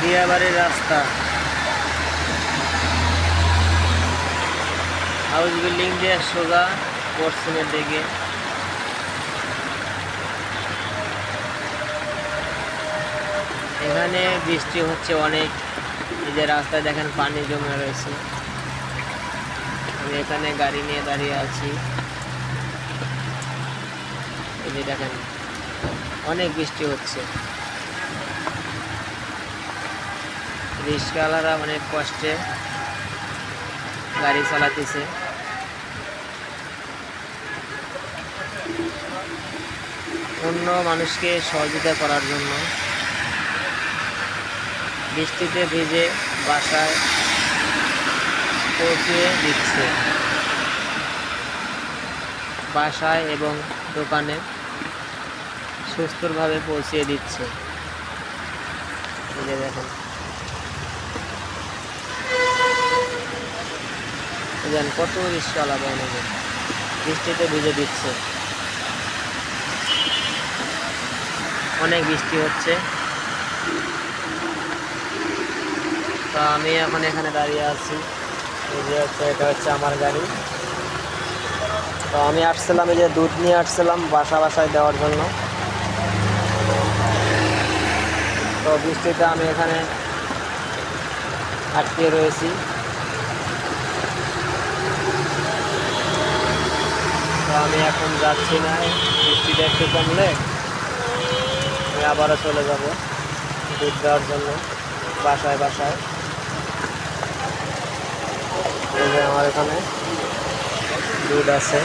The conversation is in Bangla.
দিয়াবাড়ির রাস্তা, হাউস বিল্ডিং দিয়ে সোজা পশ্চিমের দিকে। এখানে বৃষ্টি হচ্ছে অনেক, এই যে রাস্তায় দেখেন পানি জমে রয়েছে। আমি এখানে গাড়ি নিয়ে দাঁড়িয়ে আছি, এই যে দেখেন অনেক বৃষ্টি হচ্ছে। রিক্সাওয়ালারা অনেক কষ্টে গাড়ি চালাতেছে। অন্য মানুষকে সহযোগিতা করার জন্য বৃষ্টিতে ভিজে বাসায় পৌঁছে দিচ্ছে, বাসায় এবং দোকানে সুস্থভাবে পৌঁছিয়ে দিচ্ছে। এই যে দেখেন, কত রিক্সাওয়ালা বানাবে বৃষ্টিতে ভিজে দিচ্ছে। অনেক বৃষ্টি হচ্ছে, তো আমি এখন এখানে দাঁড়িয়ে আছি। এই যে এটা হচ্ছে আমার গাড়ি। তো আমি আসছিলাম, এই যে দুধ নিয়ে আসছিলাম বাসায় দেওয়ার জন্য। তো বৃষ্টিতে আমি এখানে আটকে রয়েছি। তো আমি এখন যাচ্ছি না, বৃষ্টিটা একটু কমলে আমি আবারও চলে যাব দুধ দেওয়ার জন্য বাসায়। এই যে আমার এখানে দুধ আছে।